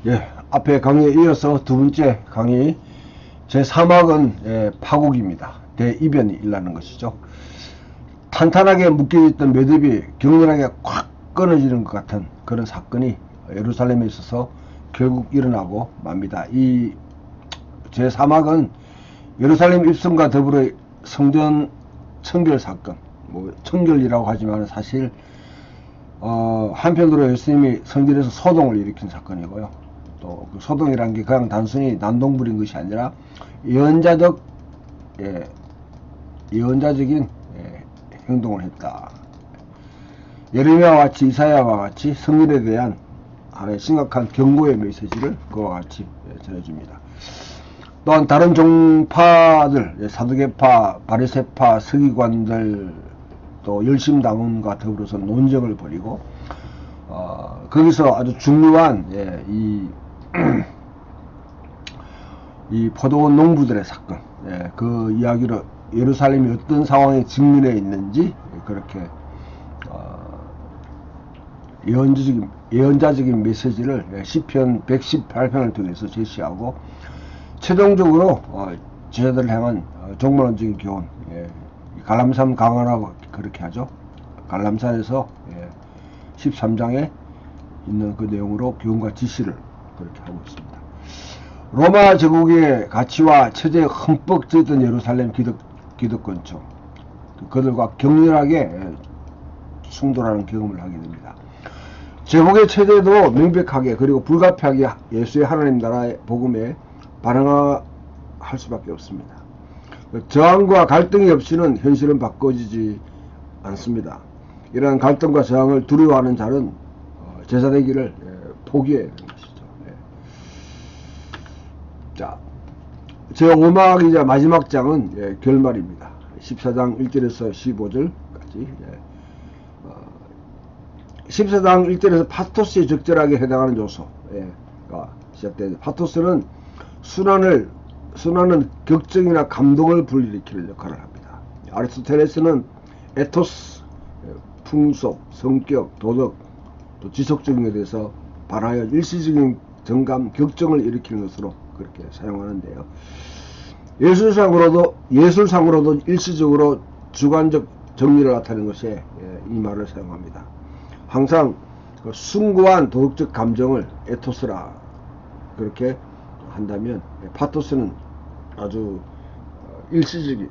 예, 앞에 강의에 이어서 두 번째 강의 제3학은 파국입니다. 대이변이 일어나는 것이죠. 탄탄하게 묶여있던 매듭이 격렬하게 콱 끊어지는 것 같은 그런 사건이 예루살렘에 있어서 결국 일어나고 맙니다. 이 제3학은 예루살렘 입성과 더불어 성전 청결 사건, 뭐 청결이라고 하지만 사실 한편으로 예수님이 성전에서 소동을 일으킨 사건이고요. 또 그 소동이라는 게 그냥 단순히 난동부린 것이 아니라 예언자적인 행동을 했다. 예레미야와 같이 이사야와 같이 성전에 대한 하나의 심각한 경고의 메시지를 그와 같이 전해줍니다. 또한 다른 종파들, 사두개파, 바리새파, 서기관들, 또 열심당원과 더불어서 논쟁을 벌이고 거기서 아주 중요한 이 포도원 농부들의 사건, 그 이야기로 예루살렘이 어떤 상황에 직면해 있는지 그렇게 예언자적인 메시지를 시편 118편을 통해서 제시하고 최종적으로 제자들을 향한 종말론적인 교훈, 갈람산 강언하고 그렇게 하죠. 갈람산에서 13장에 있는 그 내용으로 교훈과 지시를 그렇게 하고 있습니다. 로마 제국의 가치와 체제에 흠뻑 젖은 예루살렘 기득권층, 그들과 격렬하게 충돌하는 경험을 하게 됩니다. 제국의 체제도 명백하게 그리고 불가피하게 예수의 하나님 나라의 복음에 반응할 수밖에 없습니다. 저항과 갈등이 없이는 현실은 바꿔지지 않습니다. 이러한 갈등과 저항을 두려워하는 자는 제자 되기를 포기해야 되는 것이죠. 자, 제5막이자 마지막 장은 결말입니다. 14장 1절에서 15절까지 14장 1절에서 파토스에 적절하게 해당하는 요소가 시작됩니다. 파토스는 순환은 격정이나 감동을 불러일으키는 역할을 합니다. 아리스토텔레스는 에토스, 풍속, 성격, 도덕, 또 지속적인 것에 대해서 발하여 일시적인 정감, 격정을 일으키는 것으로 그렇게 사용하는데요. 예술상으로도 일시적으로 주관적 정리를 나타내는 것에 이 말을 사용합니다. 항상 그 숭고한 도덕적 감정을 에토스라 그렇게 한다면 파토스는 아주 일시적인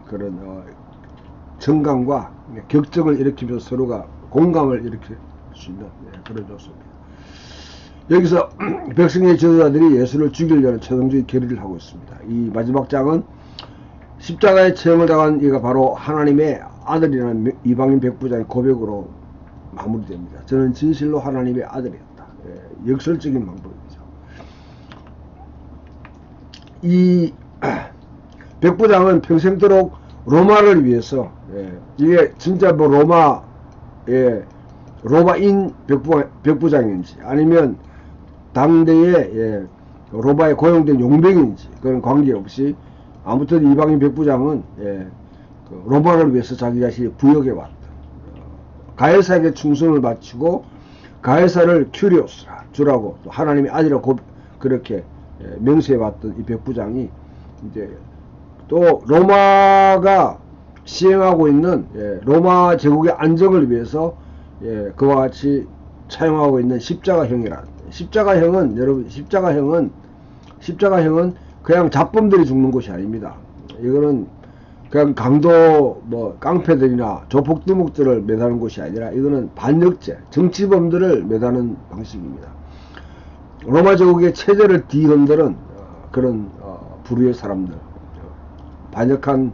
그런 정감과 격정을 일으키면서 서로가 공감을 일으킬 수 있는 그런 요소입니다. 여기서 백성의 지도자들이 예수를 죽이려는 최종적인 결의를 하고 있습니다. 이 마지막 장은 십자가의 체형을 당한 이가 바로 하나님의 아들이라는 이방인 백부장의 고백으로 마무리됩니다. 저는 진실로 하나님의 아들이었다. 역설적인 방법이죠. 이 백부장은 평생도록 로마를 위해서 이게 진짜 뭐 로마인 백부장인지 아니면 당대의 로마에 고용된 용병인지 그런 관계없이 아무튼 이방인 백부장은 그 로마를 위해서 자기 자신이 부역해왔던 가이사에게 충성을 바치고 가이사를 큐리오스라 주라고 또 하나님의 아들이라고 그렇게 명세해왔던 이 백부장이 이제 또 로마가 시행하고 있는 로마 제국의 안정을 위해서 그와 같이 차용하고 있는 십자가형이란 십자가형은 여러분 십자가형은 그냥 잡범들이 죽는 것이 아닙니다. 이거는 그냥 강도 뭐 깡패들이나 조폭두목들을 매다는 것이 아니라 이거는 반역죄 정치범들을 매다는 방식입니다. 로마 제국의 체제를 뒤흔드는 그런 부류의 사람들, 반역한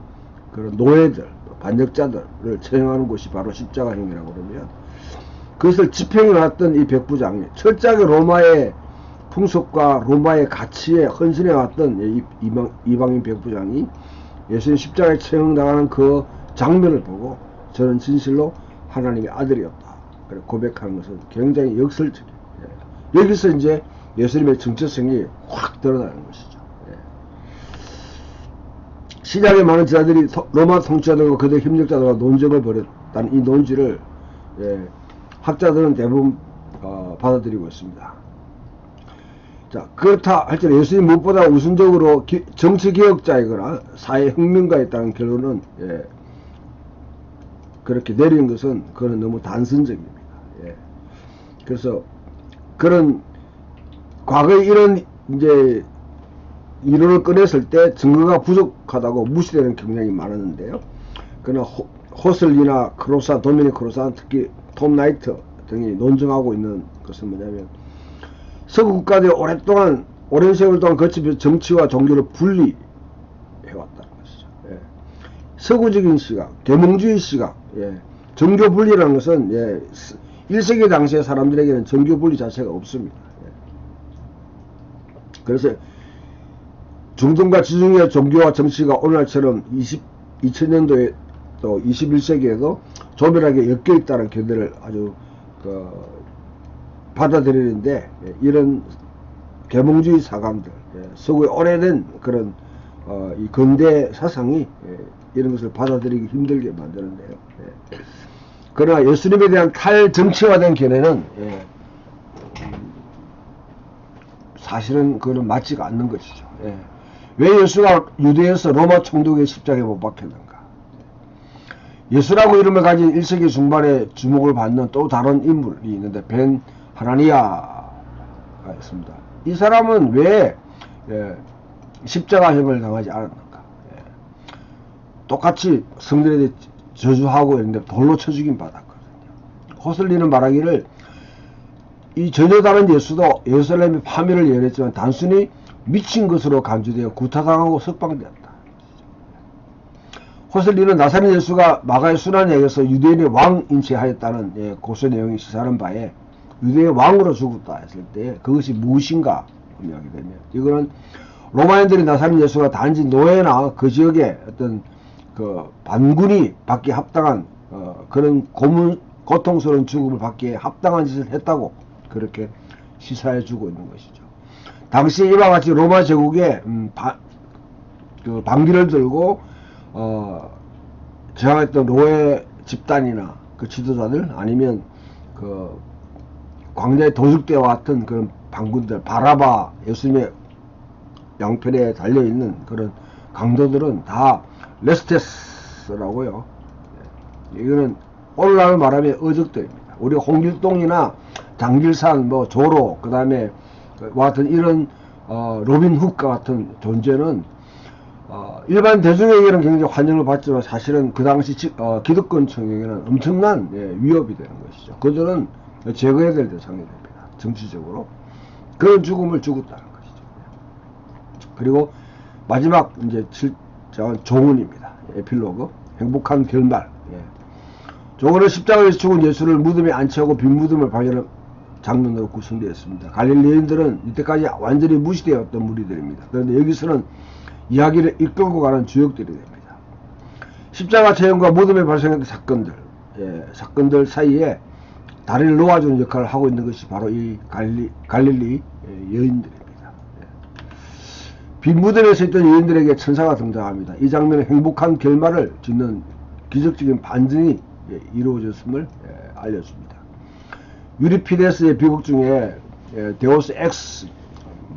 그런 노예들, 반역자들을 처형하는 것이 바로 십자가형이라고 그러면 그것을 집행해왔던 이 백부장이 철저하게 로마의 풍속과 로마의 가치에 헌신해왔던 이방인 백부장이 예수님 십자가에 처형당하는 그 장면을 보고 저는 진실로 하나님의 아들이었다. 그래 고백하는 것은 굉장히 역설적이에요. 여기서 이제 예수님의 정체성이 확 드러나는 것이죠. 시작에 많은 제자들이 로마 통치자들과 그들의 협력자들과 논쟁을 벌였다는 이 논지를 학자들은 대부분 받아들이고 있습니다. 자, 그렇다 할지라도 예수님 무엇보다 우선적으로 정치개혁자이거나 사회혁명가였다는 결론은, 예, 그렇게 내리는 것은, 그건 너무 단선적입니다. 예. 그래서, 그런, 과거에 이런, 이제, 이론을 꺼냈을 때 증거가 부족하다고 무시되는 경향이 많았는데요. 그러나 호슬리나 크로사, 도미닉 크로사, 특히 톰 나이트 등이 논증하고 있는 것은 뭐냐면, 서구 국가들이 오랜 세월 동안 거치면서 정치와 종교를 분리해왔다는 것이죠. 예. 서구적인 시각, 계몽주의 시각, 예. 종교 분리라는 것은, 예, 1세기 당시의 사람들에게는 종교 분리 자체가 없습니다. 예. 그래서 중동과 지중해 종교와 정치가 오늘날처럼 2000년도에 또 21세기에도 조밀하게 엮여 있다는 견해를 아주 받아들이는데, 이런 계몽주의 사관들, 서구의 오래된 그런 이 근대 사상이 이런 것을 받아들이기 힘들게 만드는데요. 그러나 예수님에 대한 탈정치화된 견해는 사실은 그거는 맞지가 않는 것이죠. 왜 예수가 유대에서 로마 총독의 십자가에 못 박혔는가? 예수라고 이름을 가진 1세기 중반에 주목을 받는 또 다른 인물이 있는데 벤 하나니아가 있습니다. 이 사람은 왜 십자가형을 당하지 않았는가? 똑같이 성들에 대해 저주하고 있는데 돌로 쳐 죽임 받았거든요. 호슬리는 말하기를 이 전혀 다른 예수도 예루살렘의 파멸을 예언했지만 단순히 미친 것으로 간주되어 구타당하고 석방되었다. 호슬리는 나사렛 예수가 마가의 순환에 의해서 유대인의 왕 인체하였다는 고소 내용이 시사하는 바에 유대의 왕으로 죽었다 했을 때 그것이 무엇인가 의미하게 되면, 이거는 로마인들이 나사렛 예수가 단지 노예나 그 지역의 어떤 그 반군이 받기에 합당한 그런 고통스러운 죽음을 받기에 합당한 짓을 했다고 그렇게 시사해 주고 있는 것이죠. 당시 이와 같이 로마 제국의 그 방비를 들고 저항했던 노예 집단이나 그 지도자들, 아니면 그 광야의 도둑대와 같은 그런 반군들, 바라바, 예수님의 양편에 달려있는 그런 강도들은 다 레스테스라고요. 이거는 오늘날 말하면 어적들입니다. 우리 홍길동이나 장길산, 뭐 조로, 그 다음에 같은 이런 로빈 훅과 같은 존재는 일반 대중에게는 굉장히 환영을 받지만 사실은 그 당시 기득권층에게는 엄청난 위협이 되는 것이죠. 그들은 제거해야 될 대상이 됩니다. 정치적으로 그런 죽음을 죽었다는 것이죠. 그리고 마지막 이제 7장은 종언입니다. 에필로그, 행복한 결말. 종언은 십자가에서 죽은 예수를 무덤에 안치하고 빈 무덤을 발견한 장면으로 구성되었습니다. 갈릴리인들은 이때까지 완전히 무시되었던 무리들입니다. 그런데 여기서는 이야기를 이끌고 가는 주역들이 됩니다. 십자가 체험과 무덤에 발생했던 사건들 사이에 다리를 놓아주는 역할을 하고 있는 것이 바로 이 갈릴리 여인들입니다. 빈 무덤에 서 있던 여인들에게 천사가 등장합니다. 이 장면은 행복한 결말을 짓는 기적적인 반전이 이루어졌음을 알려줍니다. 유리피데스의 비극 중에 데오스 엑스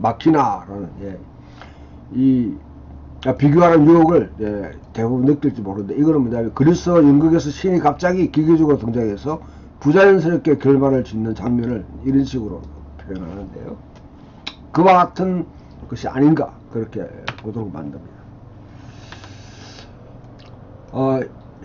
마키나라는 이 비교하는 유혹을 대부분 느낄지 모르는데, 이거는 뭐냐면 그리스 연극에서 신이 갑자기 기계적으로 등장해서 부자연스럽게 결말을 짓는 장면을 이런 식으로 표현하는데요. 그와 같은 것이 아닌가 그렇게 보도록 만듭니다.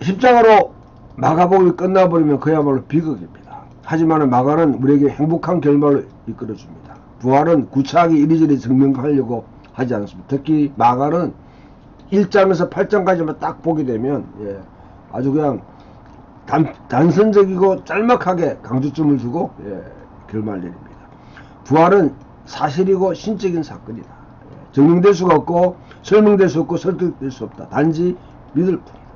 십자가로 마가복음이 끝나버리면 그야말로 비극입니다. 하지만 마가는 우리에게 행복한 결말을 이끌어줍니다. 부활은 구차하게 이리저리 증명하려고 하지 않습니다. 특히 마가는 1장에서 8장까지만 딱 보게 되면 아주 그냥 단선적이고 짤막하게 강조점을 주고 결말 내립니다. 부활은 사실이고 신적인 사건이다. 증명될 수가 없고 설명될 수 없고 설득될 수 없다. 단지 믿을 뿐이다.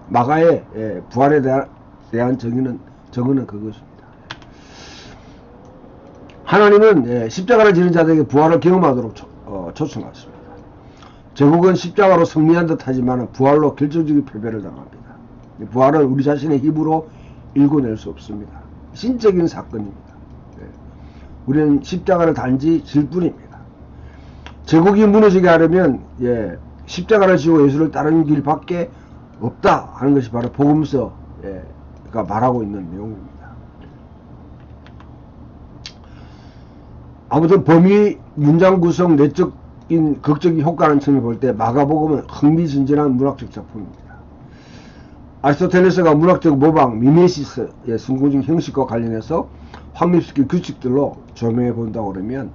마가의 부활에 대한 정의는 그것입니다. 하나님은 십자가를 지는 자들에게 부활을 경험하도록 초청했습니다. 제국은 십자가로 승리한 듯 하지만 부활로 결정적인 패배를 당합니다. 부활은 우리 자신의 힘으로 일궈낼 수 없습니다. 신적인 사건입니다. 우리는 십자가를 단지 질 뿐입니다. 제국이 무너지게 하려면 십자가를 지고 예수를 따르는 길밖에 없다 하는 것이 바로 복음서가 말하고 있는 내용입니다. 아무튼 범위, 문장 구성, 내적인 극적인 효과라는 점을 볼 때 마가복음은 흥미진진한 문학적 작품입니다. 아리스토텔레스가 문학적 모방, 미메시스의 순공적 형식과 관련해서 확립시킨 규칙들로 조명해 본다고 그러면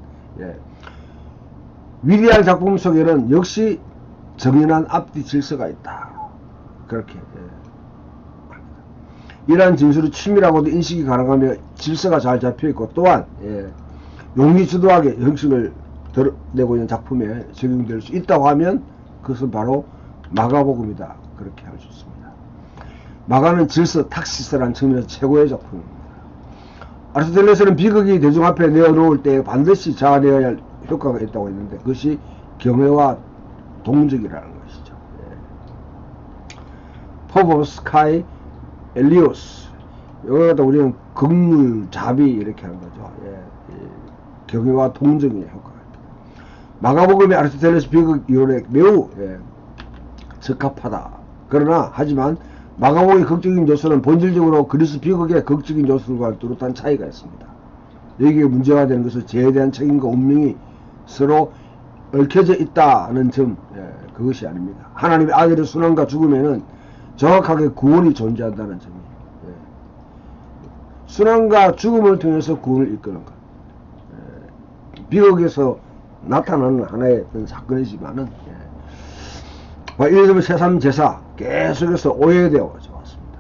위대한 작품 속에는 역시 정연한 앞뒤 질서가 있다. 그렇게 이러한 진술이 친밀하고도 인식이 가능하며 질서가 잘 잡혀있고 또한 용기주도하게 형식을 내고 있는 작품에 적용될 수 있다고 하면 그것은 바로 마가복음이다. 그렇게 할 수 있습니다. 마가는 질서, 탁시스라는 측면에서 최고의 작품입니다. 아리스토텔레스는 비극이 대중 앞에 내어놓을 때 반드시 자아내어야 할 효과가 있다고 했는데 그것이 경외와 동적이라는 것이죠. 포보스카이 엘리오스, 이걸 갖다 우리는 극물, 자비 이렇게 하는 거죠. 경외와 동정의 효과가 있다. 마가복음의 아리스토텔레스 비극 이론에 매우 적합하다. 그러나 하지만 마가복음의 극적인 요소는 본질적으로 그리스 비극의 극적인 요소들과 뚜렷한 차이가 있습니다. 여기에 문제가 되는 것은 죄에 대한 책임과 운명이 서로 얽혀져 있다는 점, 그것이 아닙니다. 하나님의 아들의 순환과 죽음에는 정확하게 구원이 존재한다는 점이에요. 순환과 죽음을 통해서 구원을 이끄는 것. 비극에서 나타나는 하나의 어떤 사건이지만은, 예를 들면 새삼 제사 계속해서 오해되어 왔습니다.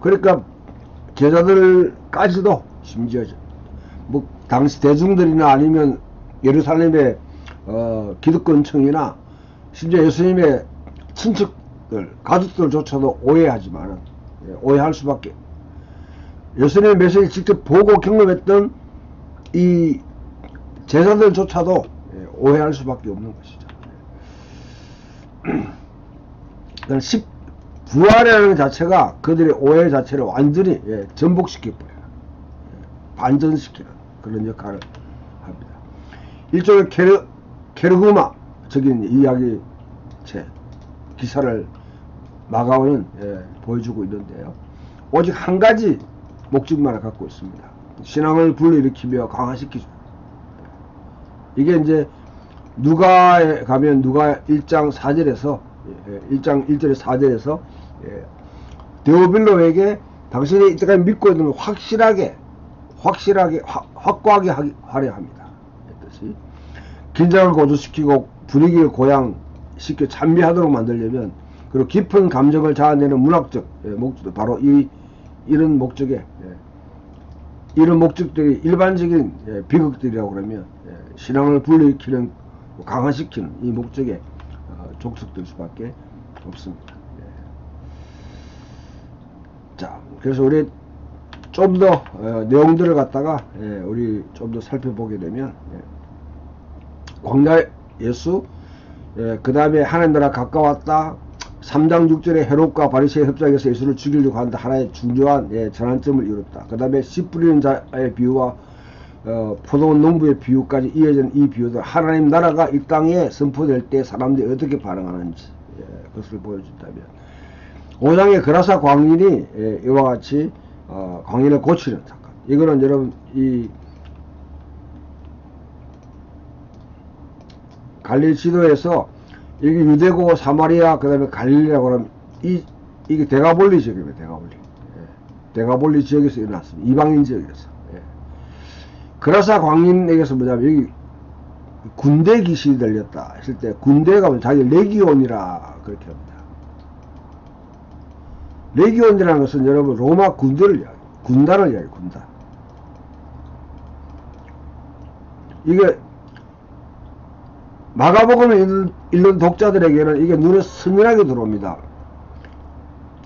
그러니까 제자들까지도 심지어 뭐 당시 대중들이나 아니면 예루살렘의 기득권층이나 심지어 예수님의 친척들, 가족들조차도 오해하지만은 오해할 수밖에. 예수님의 메시지를 직접 보고 경험했던 이 제자들조차도 오해할 수밖에 없는 것이죠. 부활이라는 자체가 그들의 오해 자체를 완전히 전복시켜버려요. 반전시키는 그런 역할을 합니다. 일종의 케르그마적인 이야기체 기사를 마가오는 보여주고 있는데요. 오직 한 가지 목적만을 갖고 있습니다. 신앙을 불러일으키며 강화시키죠. 이게 이제 누가에 가면 누가 1장 4절에서 1장 1절에 4절에서 데오빌로에게 당신이 이때까지 믿고 있는 걸 확실하게 확고하게 하려 합니다. 뜻이 긴장을 고조시키고 분위기를 고양시켜 찬미하도록 만들려면 그리고 깊은 감정을 자아내는 문학적 목적, 바로 이런 목적에 이런 목적들이 일반적인 비극들이라고 그러면 신앙을 불러일으키는 강화시키는 이 목적에 족속될 수밖에 없습니다. 자, 그래서 우리 좀 더 내용들을 갖다가 우리 좀 더 살펴보게 되면 광야 예수, 그 다음에 하나님 나라 가까웠다, 3장 6절에 헤롯과 바리새의 협작에서 예수를 죽이려고 한다. 하나의 중요한 전환점을 이뤘다. 그 다음에 씨 뿌리는 자의 비유와 포도원 농부의 비유까지 이어진 이 비유들, 하나님 나라가 이 땅에 선포될 때 사람들이 어떻게 반응하는지 그것을 보여준다면 5장의 그라사 광인이 이와 같이 광인을 고치는 사건. 이거는 여러분 이 갈릴리 지도에서 여기 유대고 사마리아 그 다음에 갈릴리라고 하면 이게 데가볼리 지역입니다. 데가볼리 지역에서 일어났습니다. 이방인 지역에서. 그라사 광인에게서 뭐냐면 여기 군대 귀신이 들렸다 했을 때 군대가 뭐 자기 레기온이라 그렇게 합니다. 레기온이라는 것은 여러분 로마 군대를 이야기해요. 군단을 이야기해요. 군단. 이게 마가복음을 읽는 독자들에게는 이게 눈에 선명하게 들어옵니다.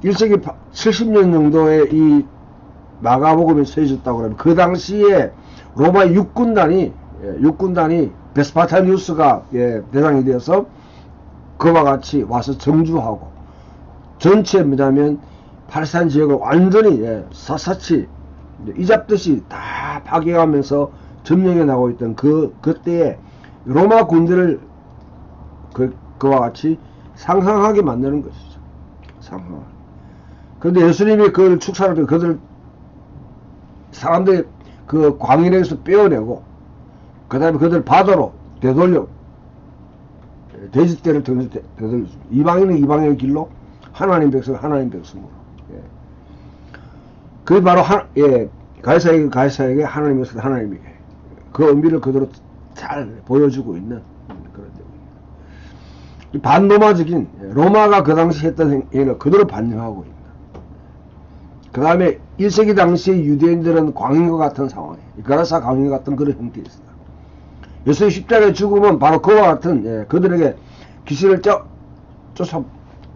1세기 70년 정도에 이 마가복음이 쓰여졌다고 그러면 그 당시에 로마 육군단이 베스파타니우스가 대상이 되어서 그와 같이 와서 정주하고 전체 뭐냐면 팔스타인 지역을 완전히 샅샅이 이잡듯이 다 파괴하면서 점령해 나고 있던 그때에 로마 군대를 그와 같이 상상하게 만드는 것이죠. 상상하게. 그런데 예수님이 그걸 축사를 때 그들 사람들이 그 광인에서 빼어내고 그 다음에 그들 바다로 되돌려 돼지떼를 되돌려줍니다. 이방인은 이방인의 길로, 하나님 백성 하나님 백성으로. 예. 그게 바로 가이사에게 가이사에게, 하나님에게 하나님에게 그 의미를 그대로 잘 보여주고 있는 그런 내용입니다. 반로마적인 로마가 그 당시 했던 행위를 그대로 반영하고 있는. 그 다음에 1세기 당시에 유대인들은 광인과 같은 상황에, 가라사 광인과 같은 그런 형태에 있습니다. 예수의 십자가의 죽음은 바로 그와 같은 그들에게 귀신을 쫓아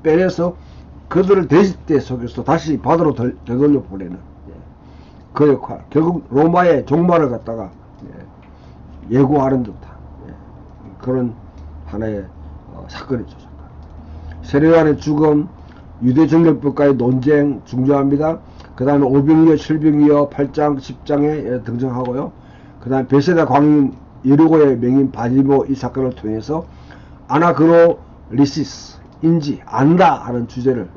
빼내서 그들을 돼지떼 속에서 다시 바다로 되돌려 보내는 그 역할. 결국 로마의 종말을 갖다가 예고하는 듯한 그런 하나의 사건이죠. 세례요한의 죽음, 유대 정결법과의 논쟁 중요합니다. 그 다음에 5병이어 7병이어 8장 10장에 등장하고요. 그 다음에 베세다 광인 예루고의 맹인 바디모 이 사건을 통해서 아나그노리시스 인지 안다 하는 주제를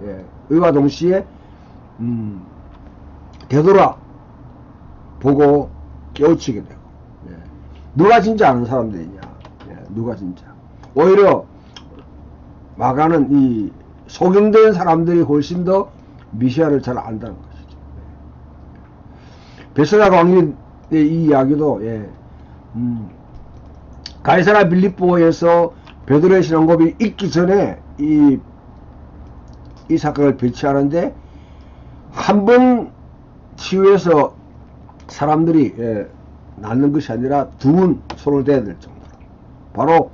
의와 동시에 되돌아 보고 깨우치게 되고 누가 진짜 아는 사람들이냐, 누가 진짜. 오히려 마가는 이 소경된 사람들이 훨씬 더 미시아를 잘 안다는 것이죠. 베세다 광인의 이 이야기도 가이사라 빌립보에서 베드로의 신앙고백이 있기 전에 이 사건을 배치하는데 한 번 치유해서 사람들이 낫는 것이 아니라 두 번 손을 대야 될 정도로. 바로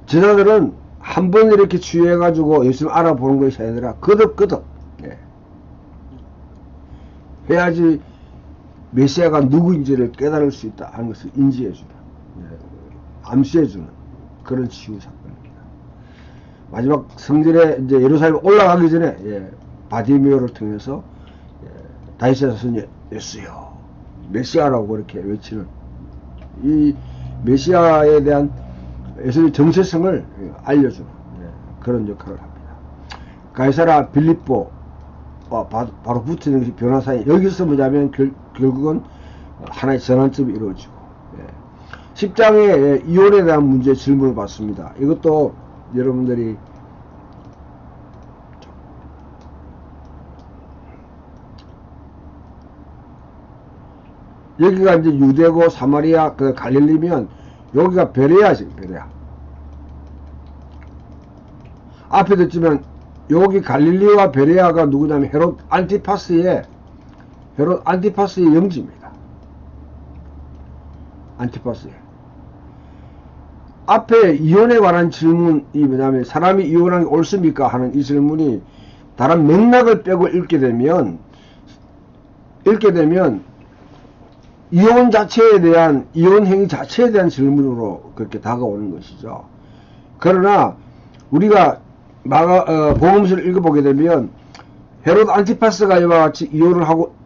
제자들은 한 번 이렇게 치유해가지고 예수님 알아보는 것이 아니라 거듭거듭 해야지 메시아가 누구인지를 깨달을 수 있다 하는 것을 인지해주는, 암시해주는 그런 치유 사건입니다. 마지막 성전에 이제 예루살렘 올라가기 전에 바디메오를 통해서 다윗의 자손이 예수여 메시아라고 이렇게 외치는 이 메시아에 대한 예수의 정체성을 알려주는 그런 역할을 합니다. 가이사라 빌립보 바로 붙이는 것이 변화사인. 여기서 뭐냐면 결국은 하나의 전환점이 이루어지고 10장에 이혼에 대한 문제 질문을 받습니다. 이것도 여러분들이 여기가 이제 유대고 사마리아 그 갈릴리면 여기가 베레아지, 베레아. 앞에 듣지만 여기 갈릴리와 베레아가 누구냐면 헤롯 안티파스의 영지입니다. 안티파스의. 앞에 이혼에 관한 질문이 뭐냐면 사람이 이혼한 게 옳습니까? 하는 이 질문이 다른 맥락을 빼고 읽게 되면 이혼 자체에 대한, 이혼 행위 자체에 대한 질문으로 그렇게 다가오는 것이죠. 그러나 우리가 복음서를 읽어보게 되면 헤롯 안티파스가 이와 같이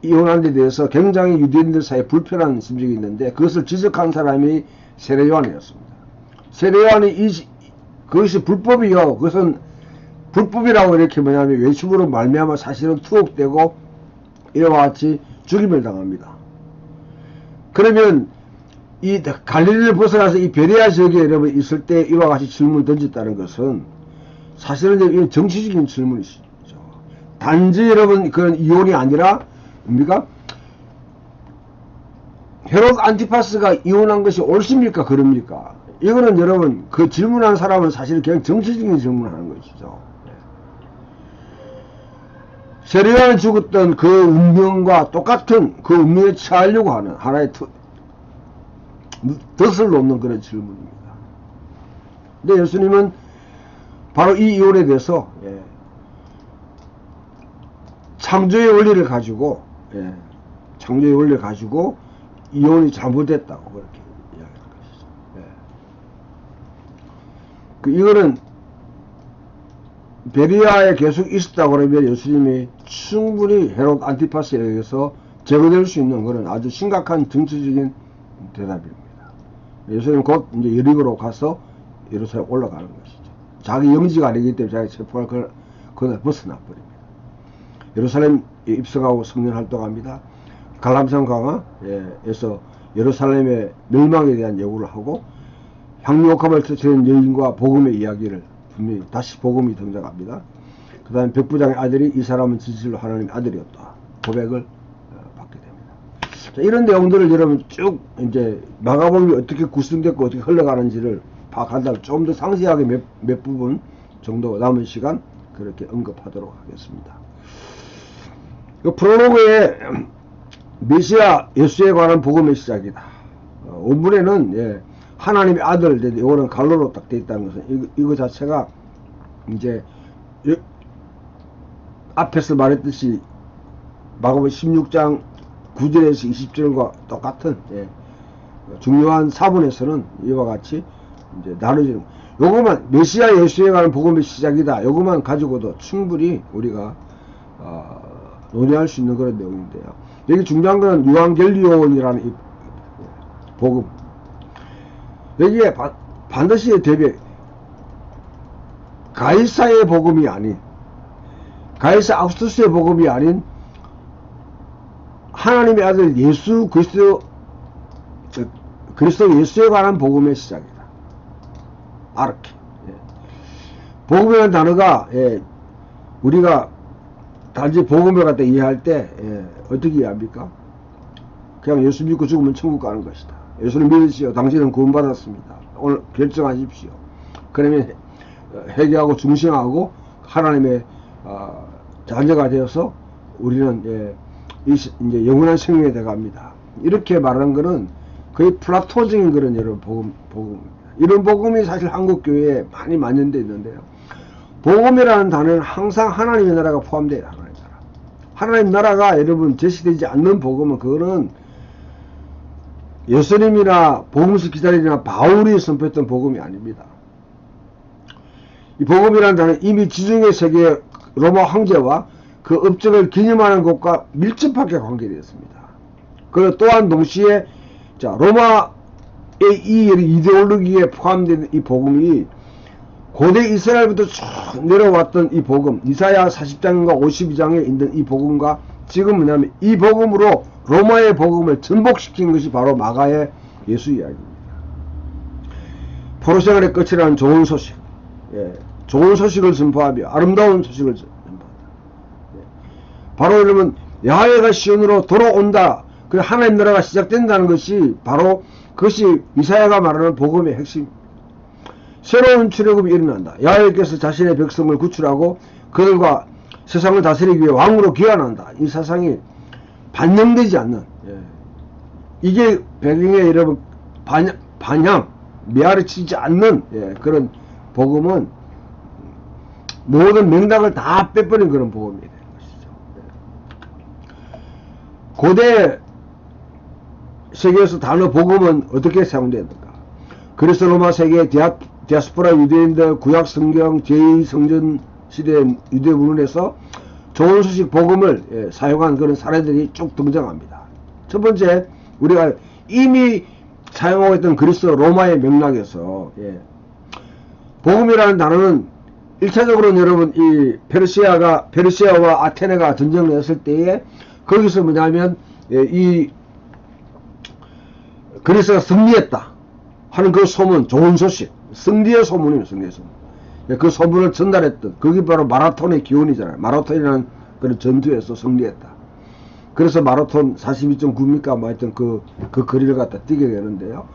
이혼한 데 대해서 굉장히 유대인들 사이에 불편한 심정이 있는데 그것을 지적한 사람이 세례요한이었습니다. 세례요한이 그것이 불법이요, 그것은 불법이라고 이렇게 뭐냐면 외침으로 말미암아 사실은 투옥되고 이와 같이 죽임을 당합니다. 그러면 이 갈릴리를 벗어나서 이 베레아 지역에 여러분 있을 때 이와 같이 질문을 던졌다는 것은 사실은 이게 정치적인 질문이시죠. 단지 여러분 그런 이혼이 아니라 뭡니까? 헤롯 안티파스가 이혼한 것이 옳습니까? 그럽니까? 이거는 여러분 그 질문한 사람은 사실 그냥 정치적인 질문을 하는 것이죠. 세례요한이 죽었던 그 운명과 똑같은 그 운명에 처하려고 하는 하나의 덫을 놓는 그런 질문입니다. 근데 예수님은 바로 이 이혼에 대해서 창조의 원리를 가지고 이혼이 잘못됐다고 그렇게 이야기할 것이죠. 이거는 베레아에 계속 있었다고 그러면 예수님이 충분히 헤롯 안티파스에 의해서 제거될 수 있는 그런 아주 심각한 정치적인 대답입니다. 예수님 곧 이제 여리고로 가서 예루살렘 올라가는 것이죠. 자기 영지가 아니기 때문에 자기 체포할 그걸 벗어나 버립니다. 예루살렘 입성하고 성전 활동합니다. 갈람산 강화에서 예루살렘의 멸망에 대한 예고를 하고 향유옥합을 터뜨린 여인과 복음의 이야기를 분명히 다시 복음이 등장합니다. 그 다음에 백부장의 아들이 이 사람은 진실로 하나님의 아들이었다 고백을 받게 됩니다. 자, 이런 내용들을 여러분 쭉 이제 마가복음이 어떻게 구성됐고 어떻게 흘러가는지를 파악한다면 좀 더 상세하게 몇 부분 정도 남은 시간 그렇게 언급하도록 하겠습니다. 그 프롤로그에 메시아 예수에 관한 복음의 시작이다. 원문에는 하나님의 아들, 이거는 갈로로 딱 되어 있다는 것은 이거 자체가 이제 앞에서 말했듯이 마가복음 16장 9절에서 20절과 똑같은 중요한 사본에서는 이와 같이 이제 나눠지는 요것만 메시아 예수에 관한 복음의 시작이다. 요것만 가지고도 충분히 우리가 논의할 수 있는 그런 내용인데요. 여기 중요한 것은 유앙겔리온이라는 이 복음. 여기에 반드시 대비 가이사의 복음이 아닌 가이사 아우구스투스의 복음이 아닌 하나님의 아들 예수 그리스도 예수에 관한 복음의 시작이다. 아르케. 복음이라는 단어가 우리가 단지 복음을 갖다 이해할 때 어떻게 이해합니까? 그냥 예수 믿고 죽으면 천국 가는 것이다. 예수를 믿으시오. 당신은 구원받았습니다. 오늘 결정하십시오. 그러면 회개하고 중생하고 하나님의 자녀가 되어서 우리는 이제 영원한 생명에 들어갑니다. 이렇게 말하는 것은 거의 플라토적인 그런 여러분 복음입니다. 이런 복음이 사실 한국 교회에 많이 만연되어 있는데요. 복음이라는 단어는 항상 하나님의 나라가 포함되어 있다. 하나님 나라가 여러분 제시되지 않는 복음은 그거는 예수님이나 복음서 기자들이나 바울이 선포했던 복음이 아닙니다. 이 복음이라는 단어는 이미 지중해 세계의 로마 황제와 그 업적을 기념하는 것과 밀접하게 관계되어 있습니다. 그리고 또한 동시에 로마의 이 이데올로기에 포함된 이 복음이 고대 이스라엘부터 쭉 내려왔던 이 복음, 이사야 40장과 52장에 있는 이 복음과 지금 뭐냐면 이 복음으로 로마의 복음을 전복시킨 것이 바로 마가의 예수 이야기입니다. 포로생활의 끝이라는 좋은 소식, 좋은 소식을 선포하며 아름다운 소식을 선포한다. 바로 여러분 야훼가 시온으로 돌아온다. 그 하나님 나라가 시작된다는 것이 바로 그것이 이사야가 말하는 복음의 핵심입니다. 새로운 출애굽이 일어난다. 야훼께서 자신의 백성을 구출하고 그들과 세상을 다스리기 위해 왕으로 귀환한다. 이 사상이 반영되지 않는 이게 배경에 여러분 반향 메아리 치지 않는 그런 복음은 모든 맥락을 다 빼버린 그런 복음이 되는 것이죠. 고대 세계에서 단어 복음은 어떻게 사용되는가? 그리스 로마 세계의 디아스포라 유대인들 구약 성경 제2성전 시대 유대 문헌에서 좋은 소식 복음을 사용한 그런 사례들이 쭉 등장합니다. 첫 번째, 우리가 이미 사용하고 있던 그리스 로마의 맥락에서 복음이라는 단어는 1차적으로는 여러분 이 페르시아와 아테네가 전쟁을 했을 때에 거기서 뭐냐면 이 그리스가 승리했다 하는 그 소문, 좋은 소식, 승리의 소문입니다. 승리의 소문. 그 소문을 전달했던 그게 바로 마라톤의 기원이잖아요. 마라톤이라는 그런 전투에서 승리했다. 그래서 마라톤 42.9m 뭐 하여튼 그 거리를 갖다 뛰게 되는데요.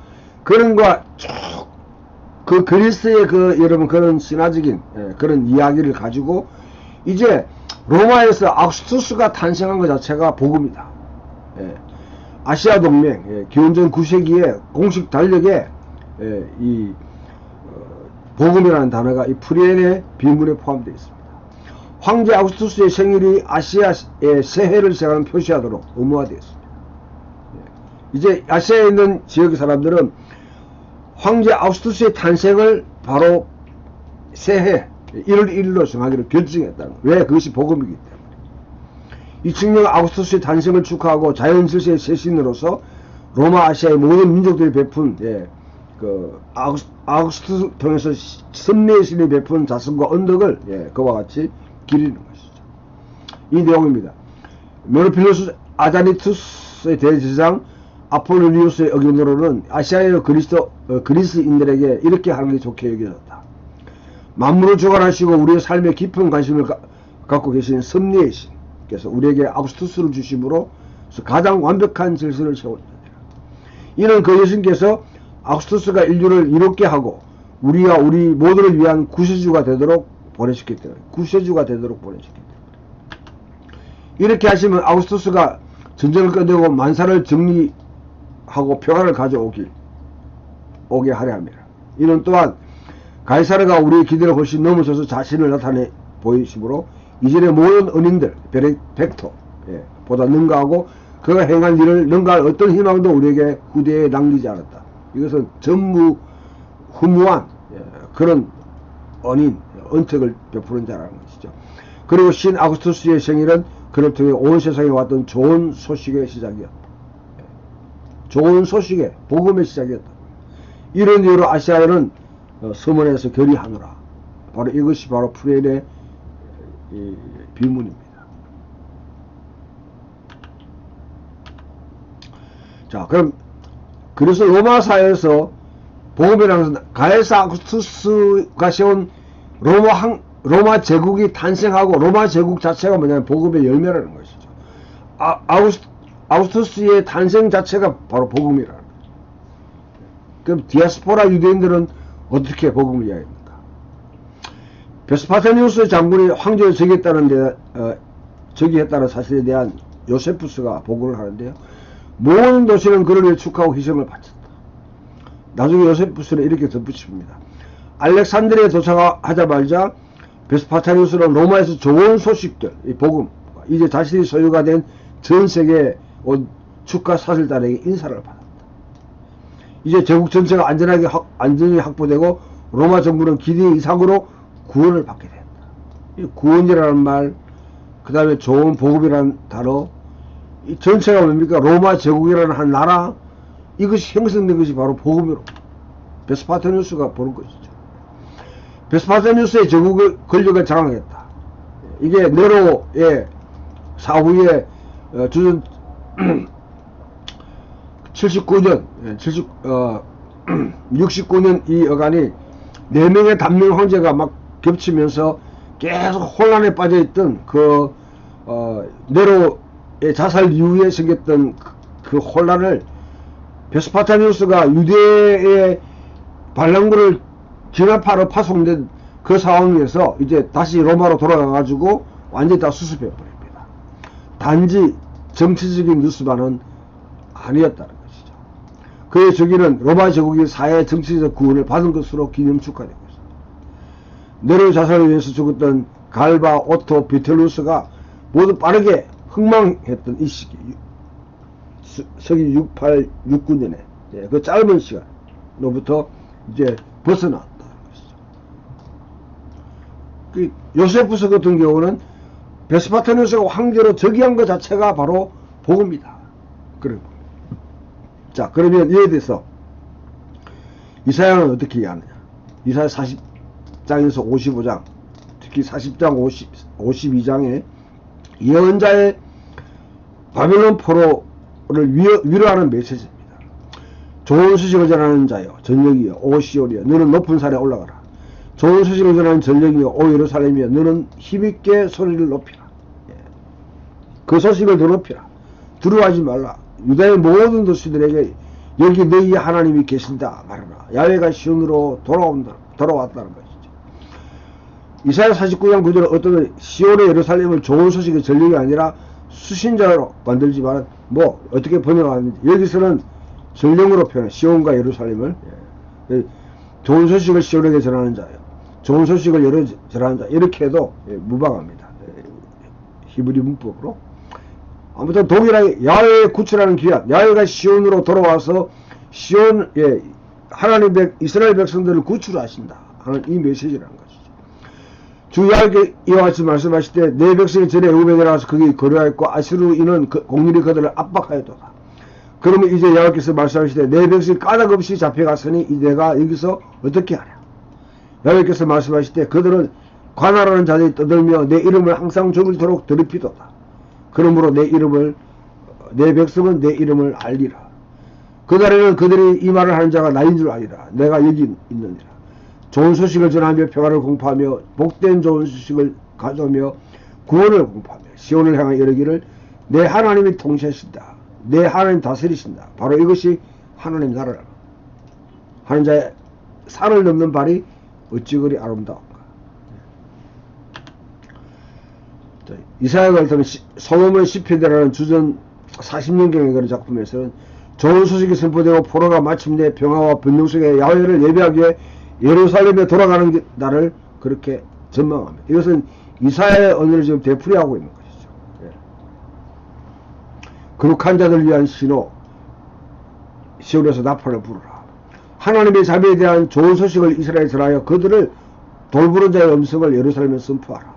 그런 거와 쭉 그 그리스의 그 여러분 그런 신화적인 그런 이야기를 가지고 이제 로마에서 아우구스투스가 탄생한 것 자체가 복음이다. 아시아 동맹 기원전 9세기에 공식 달력에 이 복음이라는 단어가 이 프리엔의 비문에 포함되어 있습니다. 황제 아우구스투스의 생일이 아시아의 새해를 세가는 표시하도록 의무화되어 있습니다. 이제 아시아에 있는 지역의 사람들은 황제 아우구스투스의 탄생을 바로 새해 1월 1일로 정하기로 결정했다는 거예요. 왜? 그것이 복음이기 때문에. 이 측령 아우구스투스의 탄생을 축하하고 자연 질서의 쇄신으로서 로마 아시아의 모든 민족들이 베푼 아우구스투스 통해서 섭리의 신이 베푼 자선과 언덕을 그와 같이 기리는 것이죠. 이 내용입니다. 메로필루스 아자니투스의 대제사장 아폴로니우스의 의견으로는 아시아의 그리스인들에게 이렇게 하는 게 좋게 여겨졌다. 만물을 주관하시고 우리의 삶에 깊은 관심을 갖고 계신 섭리의 신께서 우리에게 아우구스투스를 주심으로 가장 완벽한 질서를 세웠느니라. 이는 그 예수님께서 아우구스투스가 인류를 이롭게 하고 우리와 우리 모두를 위한 구세주가 되도록 보내셨기 때문에 이렇게 하시면 아우구스투스가 전쟁을 끝내고 만사를 정리하고 평화를 가져오게 하려 합니다. 이는 또한 가이사르가 우리의 기대를 훨씬 넘어서서 자신을 나타내 보이심으로 이전의 모든 은인들 보다 능가하고 그가 행한 일을 능가할 어떤 희망도 우리에게 후대에 남기지 않았다. 이것은 전무후무한 그런 언택을 베푸는 자라는 것이죠. 그리고 신 아우구스투스의 생일은 그를 통해 온 세상에 왔던 좋은 소식의 시작이었다. 좋은 소식의 복음의 시작이었다. 이런 이유로 아시아에는 서문에서 결의하노라. 바로 이것이 바로 프레일의 비문입니다. 자, 그럼 그래서 로마사에서 복음이라는 것은 가이사 아우구스투스가 세운 로마 제국이 탄생하고 로마 제국 자체가 뭐냐면 복음의 열매라는 것이죠. 아우구스투스의 탄생 자체가 바로 복음이라는 거죠. 그럼 디아스포라 유대인들은 어떻게 복음을 이야기합니까? 베스파테니우스 장군이 황제를 즉위했다는 사실에 대한 요세푸스가 보고를 하는데요. 모든 도시는 그를 위해 축하하고 희생을 바쳤다. 나중에 요세푸스는 이렇게 덧붙입니다. 알렉산드리아에 도착하자마자 베스파테니우스는 로마에서 좋은 소식들, 이 복음, 이제 자신이 소유가 된 전 세계 축하 사슬단에게 인사를 받았다. 이제 제국 전체가 안전히 확보되고 로마 정부는 기대 이상으로 구원을 받게 된다. 이 구원이라는 말, 그 다음에 좋은 복음이라는 단어, 이 전체가 뭡니까? 로마 제국이라는 한 나라, 이것이 형성된 것이 바로 복음으로 베스파테니우스가 보는 것이죠. 베스파테니우스의 제국의 권력을 장악했다. 이게 네로의 사후에 주전 69년 이 여간이 4명의 단명 황제가 막 겹치면서 계속 혼란에 빠져있던 네로의 자살 이후에 생겼던 그 혼란을 베스파테니우스가 유대의 반란군을 진압하러 파송된 그 상황에서 이제 다시 로마로 돌아가가지고 완전히 다 수습해버립니다. 단지 정치적인 뉴스만은 아니었다는 것이죠. 그의 즉위는 로마 제국이 사회 정치적 구원을 받은 것으로 기념 축하되고 있습니다. 네로의 자살을 위해서 죽었던 갈바, 오토, 비텔루스가 모두 빠르게 흥망했던 이 시기, 서기 68, 69년에 그 짧은 시간로부터 이제 벗어났다는 것이죠. 요세푸스 같은 경우는 베스파테니우스가 황제로 즉위한 것 자체가 바로 복음이다. 자, 그러면 이에 대해서 이사야는 어떻게 이해하느냐? 이사야 40장에서 55장, 특히 40장 52장에 예언자의 바벨론 포로를 위로하는 메시지입니다. 좋은 소식을 전하는 자여, 전력이여, 오 시온이여, 너는 높은 산에 올라가라. 좋은 소식을 전하는 전력이여, 오 예루살렘이여, 너는 힘있게 소리를 높이라. 그 소식을 더 높이라. 두려워하지 말라. 유다의 모든 도시들에게 여기 너희 하나님이 계신다 말하라. 야훼가 시온으로 돌아왔다는 것이죠. 이사야 49장 9절은 어떤 시온의 예루살렘을 좋은 소식의 전력이 아니라 수신자로 만들지만 어떻게 번역하는지 여기서는 전령으로 표현해. 시온과 예루살렘을 좋은 소식을 시온에게 전하는 자예요. 좋은 소식을 전하는 자, 이렇게 해도 무방합니다. 히브리 문법으로. 아무튼 동일하게 야훼의 구출하는 귀환, 야훼가 시온으로 돌아와서 이스라엘 백성들을 구출하신다 하는 이 메시지라는 것이죠. 주 야훼께 이와 같이 말씀하실 때 내 백성이 전에 애굽에 내려가서 거기 거류하였고 아수르인은 공률이 그들을 압박하였도다. 그러면 이제 야훼께서 말씀하실 때 내 백성이 까닭없이 잡혀갔으니 이제 내가 여기서 어떻게 하랴. 야훼께서 말씀하실 때 그들은 관할하는 자들이 떠들며 내 이름을 항상 적을토록 더럽히도다. 그러므로 내 백성은 내 이름을 알리라. 그날에는 그들이 이 말을 하는 자가 나인 줄 아리라. 내가 여기 있느니라. 좋은 소식을 전하며 평화를 공포하며 복된 좋은 소식을 가져오며 구원을 공포하며 시온을 향하여 이르기를 내 하나님이 통치하신다. 내 하나님 다스리신다. 바로 이것이 하나님 나라라. 하는 자의 산을 넘는 발이 어찌 그리 아름다운가. 이사야가 읊은 솔로몬의 시편이라는 주전 40년경에 그런 작품에서는 좋은 소식이 선포되고 포로가 마침내 평화와 번영 속에 야훼를 예배하기 위해 예루살렘에 돌아가는 날을 그렇게 전망합니다. 이것은 이사야의 언어를 지금 되풀이하고 있는 것이죠. 예. 거룩한 자들 위한 신호, 시온에서 나팔을 부르라. 하나님의 자비에 대한 좋은 소식을 이스라엘에 전하여 그들을 돌부른 자의 음성을 예루살렘에 선포하라.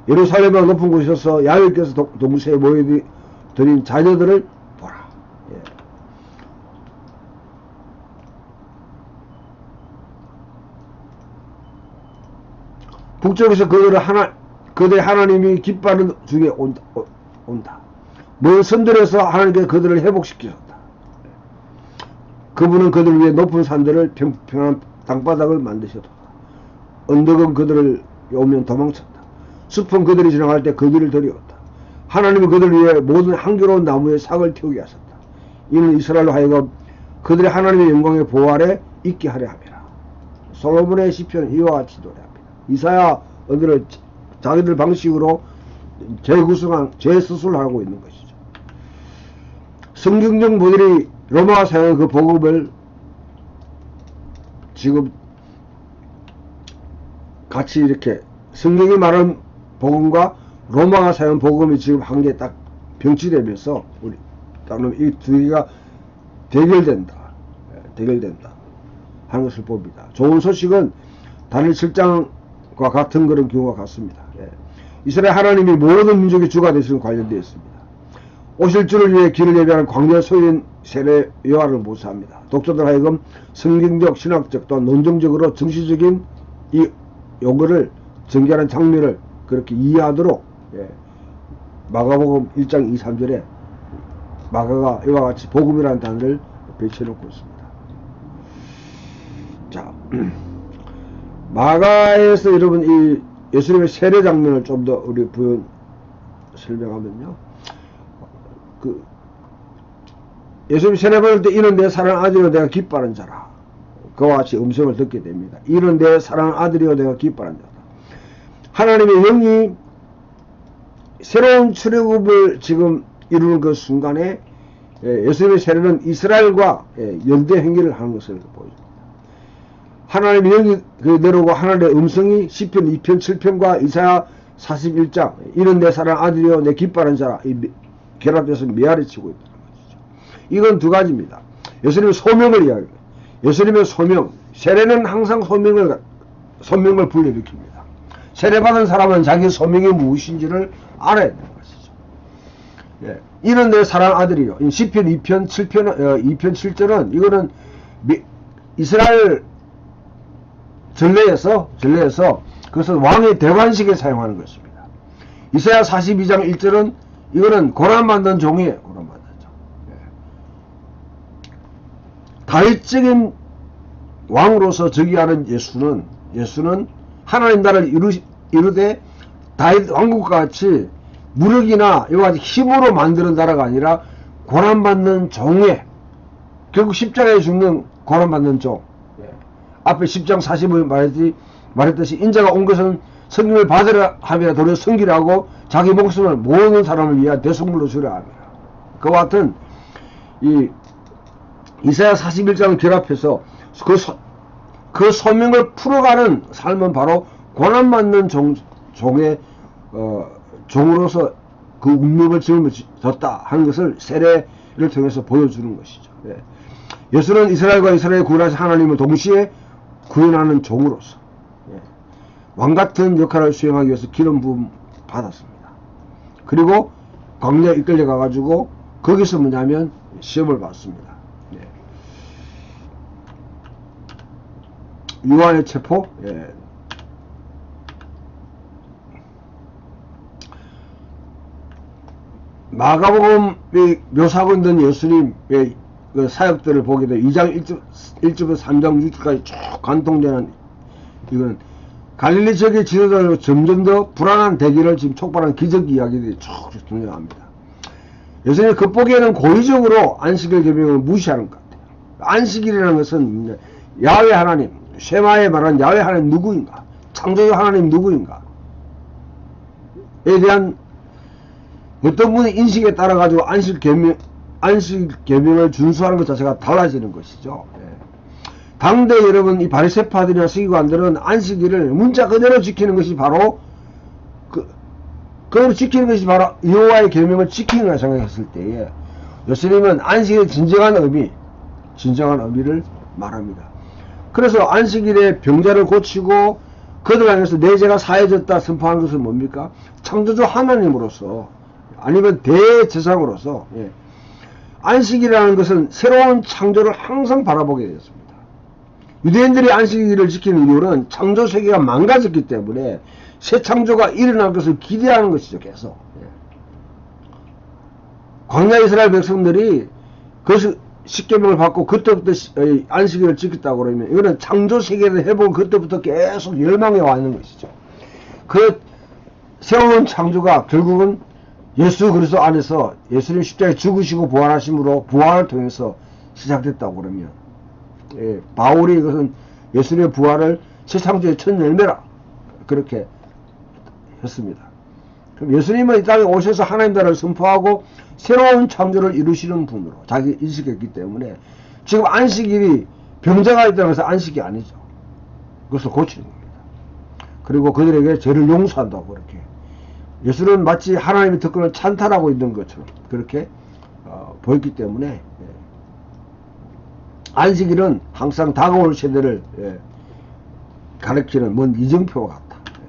예루살렘의 높은 곳에서 야훼께서 동시에 모여드린 자녀들을 보라. 예. 북쪽에서 그들의 하나님이 기뻐하는 중에 온다. 먼 선들에서 하나님께 그들을 회복시키셨다. 그분은 그들을 위해 높은 산들을 평평한 땅바닥을 만드셨다. 언덕은 그들을 오면 도망쳤다. 숲은 그들이 지나갈 때 그들을 데려왔다. 하나님은 그들을 위해 모든 향기로운 나무에 삭을 틔우게 하셨다. 이는 이스라엘로 하여금 그들의 하나님의 영광의 보호 아래 있게 하려 함이라. 솔로몬의 시편 이와 같이 노래합니다. 이사야 언어를 자기들 방식으로 재수술을 하고 있는 것이죠. 성경적 모델이 로마가 사용한 그 복음을 지금 같이 이렇게 성경이 말한 복음과 로마가 사용한 복음이 지금 한 개 딱 병치되면서 우리 이 두 개가 대결된다 하는 것을 봅니다. 좋은 소식은 다니엘 7장과 같은 그런 경우가 같습니다. 예. 이스라엘 하나님이 모든 민족의 주가 되시는 관련되어 있습니다. 오실 주를 위해 길을 예비하는 광야 소인 세례 요한을 모사합니다. 독자들 하여금 성경적, 신학적 또한 논정적으로 정치적인 이 요구를 전개하는 장면을 그렇게 이해하도록 예. 마가복음 1장 2, 3절에 마가가 이와 같이 복음이라는 단어를 배치해놓고 있습니다. 자, 마가에서 여러분 이 예수님의 세례 장면을 좀 더 우리 부연 설명하면요. 예수님이 세례 받을 때 이는 내 사랑하는 아들이요 내가 기뻐하는 자라. 그와 같이 음성을 듣게 됩니다. 이는 내 사랑하는 아들이요 내가 기뻐하는 자다. 하나님의 영이 새로운 출애굽을 지금 이루는 그 순간에 예수님의 세례는 이스라엘과 연대 행위를 하는 것을 보여줍니다. 하나님의 영이 내려오고 하나님의 음성이 시편 2편 7편과 이사야 41장 이는 내 사랑하는 아들이요 내 기뻐하는 자라 결합돼서 메아리 치고 있다는 것이죠. 이건 두 가지입니다. 예수님의 소명을 이야기합니다. 예수님의 소명, 세례는 항상 소명을 불러일으킵니다. 세례받은 사람은 자기 소명이 무엇인지를 알아야 되는 것이죠. 예. 이는 내 사랑하는 아들이요. 시편 2편 7절은 이거는 이스라엘 전례에서 그것은 왕의 대관식에 사용하는 것입니다. 이사야 42장 1절은 이거는 고난받는 종이에요. 고난받는 종. 예. 다윗적인 왕으로서 즉위하는 예수는 하나님 나라를 이루되 다윗 왕국과 같이 무력이나 이와 같이 힘으로 만드는 나라가 아니라 고난받는 종에 결국 십자가에 죽는 고난받는 종. 예. 앞에 10장 40을 말했듯이 인자가 온 것은 성경을 받으라 함이라 도리어 섬기라 하고 자기 목숨을 모든 사람을 위하여 대속물로 주려 함이라. 그와 같은 이 이사야 41장을 결합해서 그 소명을 풀어가는 삶은 바로 고난받는 종의 종으로서 그 운명을 졌다 하는 것을 세례를 통해서 보여주는 것이죠. 예. 예수는 이스라엘과 이스라엘 구원하신 하나님을 동시에 구원하는 종으로서 왕같은 역할을 수행하기 위해서 기름 부음 받았습니다. 그리고 광야에 이끌려 가가지고 거기서 뭐냐면 시험을 받습니다. 예. 요한의 체포, 예. 마가복음이 묘사하고 있는 예수님의 그 사역들을 보게 돼 2장 1절부터 3장 6절까지 쭉 관통되는 이거는 갈릴리 지역의 지도자로 점점 더 불안한 대기를 지금 촉발한 기적 이야기들이 쭉 등장합니다. 예수님이 겉보기에는 고의적으로 안식일 계명을 무시하는 것 같아요. 안식일이라는 것은 야훼 하나님, 쉐마에 말하는 야훼 하나님 누구인가? 창조주 하나님 누구인가? 에 대한 어떤 분의 인식에 따라 가지고 안식 계명을 준수하는 것 자체가 달라지는 것이죠. 예. 당대 여러분 이 바리새파들이나 서기관들은 안식일을 문자 그대로 지키는 것이 바로 그걸 지키는 것이 바로 여호와의 계명을 지키는 걸 생각했을 때에 예수님은 안식일의 진정한 의미를 말합니다. 그래서 안식일에 병자를 고치고 그들 안에서 내 죄가 사해졌다 선포하는 것은 뭡니까? 창조주 하나님으로서 아니면 대제사장으로서 예. 안식이라는 것은 새로운 창조를 항상 바라보게 되었습니다. 유대인들이 안식일을 지키는 이유는 창조 세계가 망가졌기 때문에 새 창조가 일어날 것을 기대하는 것이죠. 계속. 예. 광야 이스라엘 백성들이 그 십계명을 받고 그때부터 안식일을 지켰다고 그러면 이거는 창조 세계를 해본 그때부터 계속 열망해 와 있는 것이죠. 그 새로운 창조가 결국은 예수 그리스도 안에서 예수님 십자가에 죽으시고 부활하심으로 부활을 통해서 시작됐다고 그러면 예, 바울이 이것은 예수님의 부활을 새 창조의 첫 열매라 그렇게 했습니다. 그럼 예수님은 이 땅에 오셔서 하나님 나라를 선포하고 새로운 창조를 이루시는 분으로 자기 인식했기 때문에 지금 안식일이 병자가 있다고 해서 안식이 아니죠. 그것을 고치는 겁니다. 그리고 그들에게 죄를 용서한다고 그렇게 예수는 마치 하나님의 특권을 찬탈하고 있는 것처럼 그렇게 보였기 때문에 예. 안식일은 항상 다가올 세대를 예. 가리키는 먼 이정표와 같다. 예.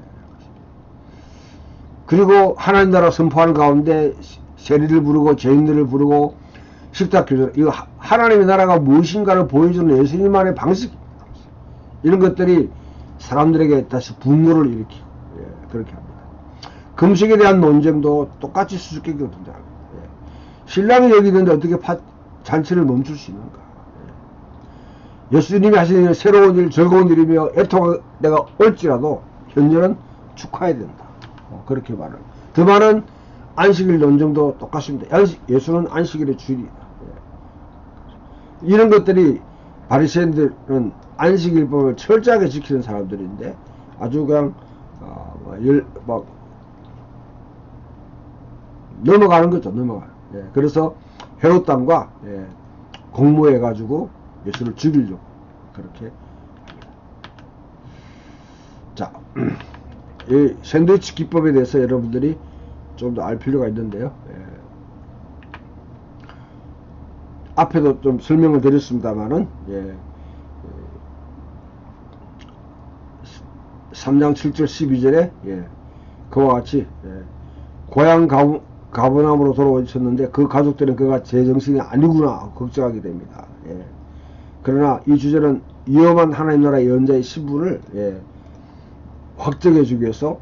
그리고 하나님 나라 선포하는 가운데 세리를 부르고 죄인들을 부르고 식탁교절 이거 하나님의 나라가 무엇인가를 보여주는 예수님만의 방식입니다. 이런 것들이 사람들에게 다시 분노를 일으키고 예. 그렇게 합니다. 금식에 대한 논쟁도 똑같이 수수께끼가 등장합니다. 예. 신랑이 여기 있는데 어떻게 잔치를 멈출 수 있는가? 예. 예수님이 하시는 새로운 일, 즐거운 일이며 애통가 올지라도 현재는 축하해야 된다. 그렇게 말을. 더 많은 안식일 논쟁도 똑같습니다. 예수는 안식일의 주일이다. 예. 이런 것들이 바리새인들은 안식일법을 철저하게 지키는 사람들인데 아주 그냥 넘어가는 거죠. 넘어가요. 예, 그래서 헤롯 왕과 예, 공모해가지고 예수를 죽이려고 그렇게 합니다. 자, 이 샌드위치 기법에 대해서 여러분들이 좀 더 알 필요가 있는데요. 예, 앞에도 좀 설명을 드렸습니다만은 예, 3장 7절 12절에 예, 그와 같이 예, 고향 가버나움으로 돌아오셨는데 그 가족들은 그가 제 정신이 아니구나 걱정하게 됩니다. 예. 그러나 이 주제는 위험한 하나님 나라 예언자의 신분을 예, 확정해 주기 위해서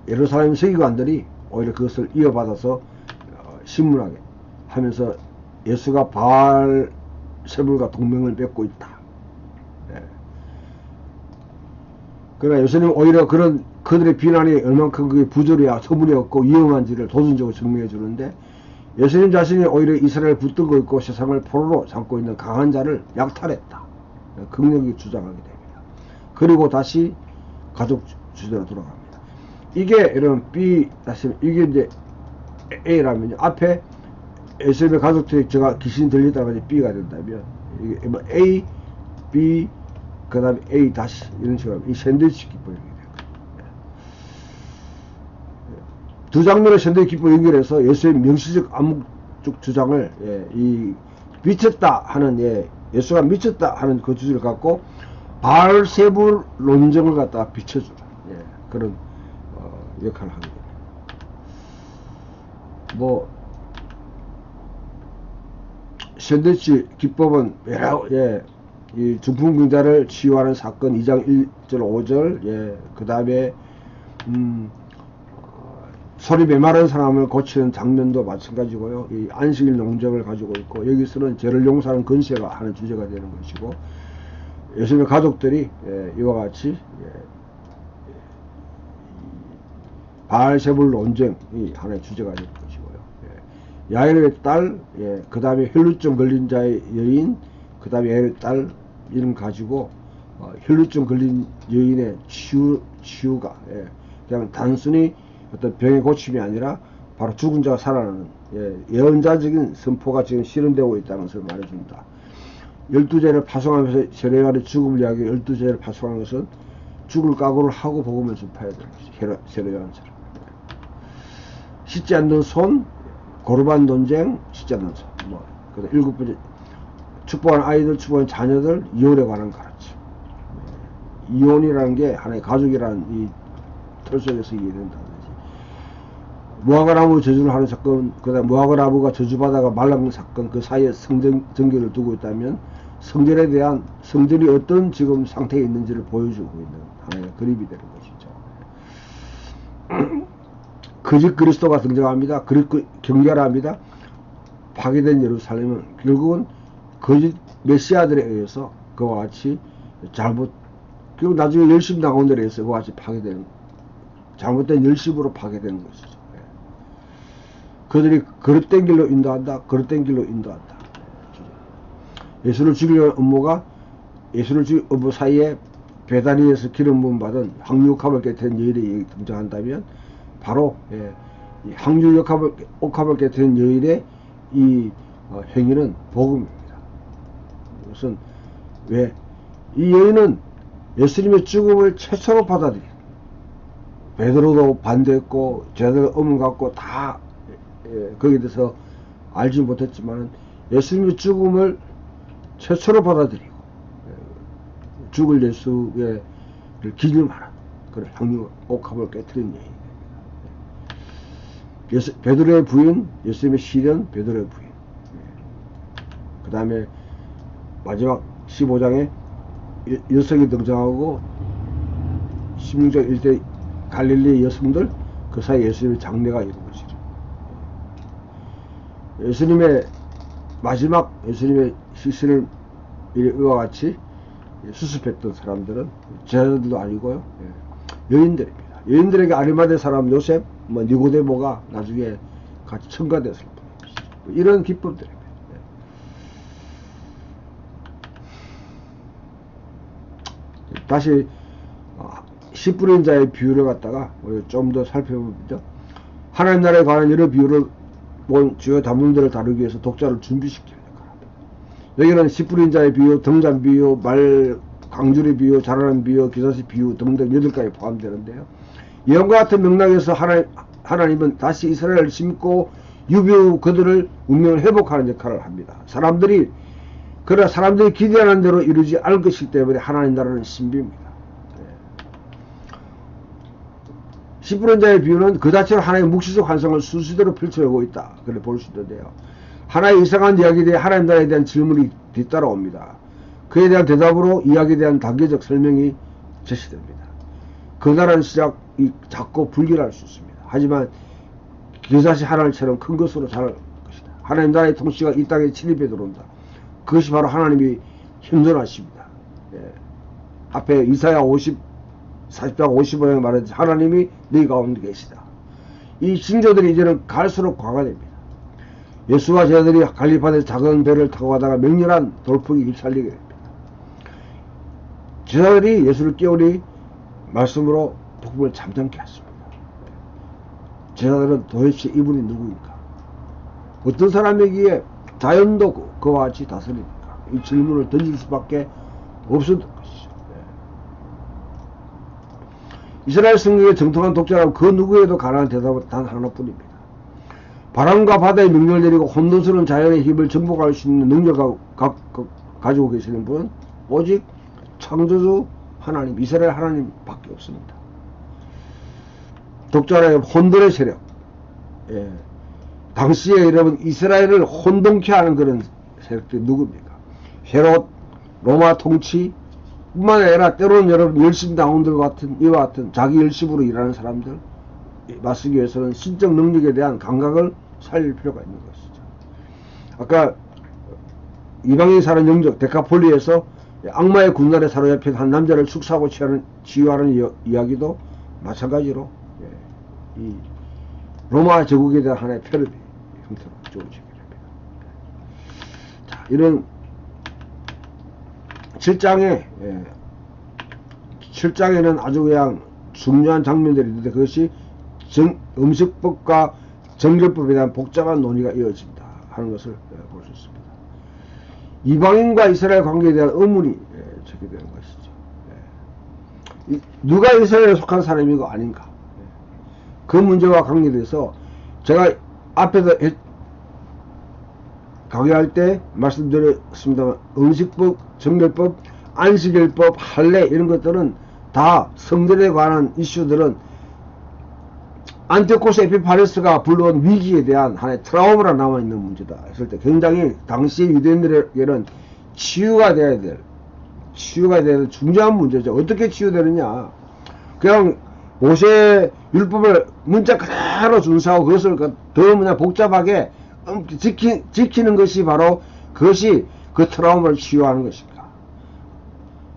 예루살렘 서기관들이 오히려 그것을 이어받아서 신문하게 하면서 예수가 바알세불과 동맹을 맺고 있다. 예. 그러나 예수님은 오히려 그들의 비난이 얼만큼 그게 부조리야 소문이었고 위험한지를 도전적으로 증명해 주는데 예수님 자신이 오히려 이스라엘을 붙들고 있고 세상을 포로로 삼고 있는 강한 자를 약탈했다. 극력히 주장하게 됩니다. 그리고 다시 가족 주제로 돌아갑니다. 이게 여러분 B 다시 이게 이제 A라면요. 앞에 예수님의 가족들이 제가 귀신 들리다가 B가 된다면 이게 뭐 A, B 그 다음에 A 다시 이런 식으로 이 샌드위치 기법입니다. 두 장면의 샌드위치 기법 연결해서 예수의 명시적 암묵적 주장을 예, 이 미쳤다 하는 예, 예수가 미쳤다 하는 그 주제를 갖고 바알세불 논쟁을 갖다가 비춰주는 그런 역할을 하게 됩니다. 뭐 샌드위치 기법은 이 중풍병자를 치유하는 사건 2장 1절 5절 그 다음에 소리 메마른 사람을 고치는 장면도 마찬가지고요. 이 안식일 농정을 가지고 있고 여기서는 죄를 용서하는 건세가 하는 주제가 되는 것이고 예수님의 가족들이 이와 같이 바알세불 논쟁이 하나의 주제가 될 것이고요. 야일의 딸, 그 다음에 혈루증 걸린 자의 여인, 그 다음에 야일의 딸 이름 가지고 혈루증 걸린 여인의 치유가 그냥 단순히 어떤 병의 고침이 아니라 바로 죽은 자가 살아나는 예언자적인 선포가 지금 실현되고 있다는 것을 말해준다. 12제를 파송하면서 세례요한의 죽음을 이야기해 12제를 파송하는 것은 죽을 각오를 하고 복음을 전파해야 되는 것이죠. 세례요한처럼. 씻지 않는 손, 고르반 논쟁, 씻지 않는 손. 그다음 7번째, 축복한 아이들, 축복한 자녀들, 이혼에 관한 가르침. 이혼이라는 게 하나의 가족이라는 이 틀 속에서 이해된다는 거지. 무화과나무 저주를 하는 사건, 그 다음 무화과나무가 저주받아가 말라먹는 사건, 그 사이에 성전을 두고 있다면 성전에 대한, 성전이 어떤 지금 상태에 있는지를 보여주고 있는 하나의 그림이 되는 것이죠. 거짓 그리스도가 등장합니다. 경계합니다. 파괴된 예루살렘은 결국은 거짓 메시아들에 의해서 그와 같이 그리고 나중에 열심 당원들에 의해서 그와 같이 파괴되는, 잘못된 열심으로 파괴되는 것이죠. 그들이 그릇된 길로 인도한다. 그릇된 길로 인도한다. 예수를 죽이려는 음모가 예수를 죽인 음모 사이에 베다니에서 기름 부음 받은 황유옥합을 깨뜨린 여인의 등장한다면 바로 이 황유옥합을 깨뜨린 여인의 이 행위는 복음입니다. 이것은 왜? 이 여인은 예수님의 죽음을 최초로 받아들인, 베드로도 반대했고 제자들 의문 갖고 다 거기에 대해서 알지 못했지만 예수님의 죽음을 최초로 받아들이고 죽을 예수의 기념하는 그런 황유옥합을 깨뜨린 여인. 베드로의 부인, 예수님의 시련, 베드로의 부인. 그 다음에 마지막 15장에 여성이 등장하고 16장 1대 갈릴리 여성들, 그 사이 예수님의 장례가 이루어지죠. 예수님의 마지막 예수님의 시신을 이와 같이 수습했던 사람들은 제자들도 아니고요, 여인들입니다. 여인들에게 아리마대 사람 요셉, 니고데모가 나중에 같이 첨가됐을 뿐입니다. 이런 기법들입니다. 다시 씨 뿌린 자의 비유를 갖다가 좀 더 살펴보죠. 하나님 나라에 관한 여러 비유를 본 주요 단문들을 다루기 위해서 독자를 준비시키는 역할입니다. 여기는 씨 뿌린 자의 비유, 등잔 비유, 말 강줄의 비유, 자라는 비유, 기사시 비유 등등 8가지 포함되는데요. 예언과 같은 맥락에서 하나님은 다시 이스라엘을 심고 유비후 그들을 운명을 회복하는 역할을 합니다. 그러나 사람들이 기대하는 대로 이루지 않을 것이기 때문에 하나님 나라는 신비입니다. 씨 뿌린 자의 비유는 그 자체로 하나의 묵시적 환상을 순수대로 펼쳐오고 있다. 그렇게 볼 수 있는데요. 하나의 이상한 이야기에 대해 하나님 나라에 대한 질문이 뒤따라옵니다. 그에 대한 대답으로 이야기에 대한 단계적 설명이 제시됩니다. 그 나라는 시작이 작고 불길할 수 있습니다. 하지만 기사시 하나님처럼 큰 것으로 자랄 것이다. 하나님 나라의 통치가 이 땅에 침입해 들어온다. 그것이 바로 하나님이 현존하십니다. 앞에 이사야 40장 55장에 말했듯이 하나님이 네 가운데 계시다. 이 징조들이 이제는 갈수록 과가됩니다. 예수와 제자들이 갈릴리바에서 작은 배를 타고 가다가 맹렬한 돌풍이 일살리게 됩니다. 제자들이 예수를 깨우니 말씀으로 복음을 잠잠케 했습니다. 제자들은 도대체 이분이 누구인가? 어떤 사람이기에 자연도 그와 같이 다스립니까? 이 질문을 던질 수밖에 없었던 것이죠. 이스라엘 성경의 정통한 독자라면 그 누구에도 가능한 대답은 단 하나뿐입니다. 바람과 바다에 명령을 내리고 혼돈스러운 자연의 힘을 정복할 수 있는 능력을 가지고 계시는 분은 오직 창조주 하나님, 이스라엘 하나님밖에 없습니다. 독자라의 혼돈의 세력, 예. 당시에 여러분 이스라엘을 혼동케 하는 그런 세력들이 누굽니까? 헤롯, 로마 통치 뿐만 아니라 때로는 여러분 열심당원들 같은 이와 같은 자기 열심으로 일하는 사람들 맞서기 위해서는 신적 능력에 대한 감각을 살릴 필요가 있는 것이죠. 아까 이방인 사는 영적 데카폴리에서 악마의 군날에 사로잡힌 한 남자를 축사하고 치유하는 이야기도 마찬가지로 이 로마 제국에 대한 하나의 패러디 형태로 주어지게 됩니다. 자, 이런 7장에는 아주 그냥 중요한 장면들이 있는데 그것이 음식법과 정결법에 대한 복잡한 논의가 이어진다 하는 것을 볼 수 있습니다. 이방인과 이스라엘 관계에 대한 의문이 제기되는 것이죠. 누가 이스라엘에 속한 사람이고 아닌가, 그 문제와 관계돼서 제가 앞에서 강의할 때 말씀드렸습니다만 음식법, 정결법, 안식일법, 할례 이런 것들은 다 성전에 관한 이슈들은 안티오코스 에피파네스가 불러온 위기에 대한 하나의 트라우마로 남아있는 문제다 했을 때 굉장히 당시 유대인들에게는 치유가 돼야 될 중요한 문제죠. 어떻게 치유되느냐, 그냥 모세 율법을 문자 그대로 준수하고 그것을 더 뭐냐 복잡하게 지키는 것이 바로 그것이 그 트라우마를 치유하는 것인가,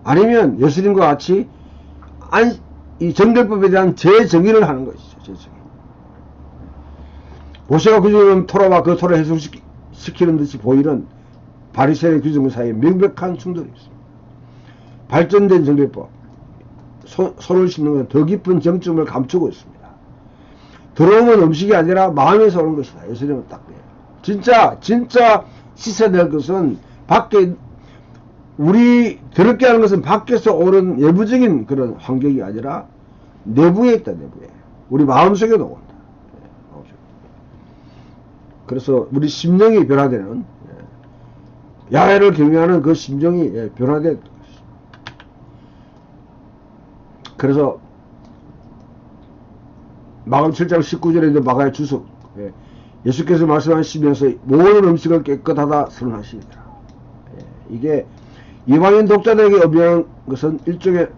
아니면 예수님과 같이 이 정결법에 대한 재정의를 하는 것이죠. 재정의. 모세가 규정한 토라와 그 토라 해석시키는 듯이 보이는 바리새인의 규정 사이에 명백한 충돌이 있습니다. 발전된 정결법, 손을 씻는 것은 더 깊은 정점을 감추고 있습니다. 들어오면 음식이 아니라 마음에서 오는 것이다. 예수님은 딱 그래요. 진짜 씻어야 될 것은 밖에, 우리 더럽게 하는 것은 밖에서 오는 외부적인 그런 환경이 아니라 내부에 있다. 내부에. 우리 마음속에 나온다. 그래서 우리 심령이 변화되는, 야훼를 경외하는 그 심정이 변화된 것이죠. 그래서 마가복음 7장 19절에 마가의 주석, 예수께서 말씀하시면서 모든 음식을 깨끗하다 선언하시니라. 이게 이방인 독자들에게 어명한 것은 일종의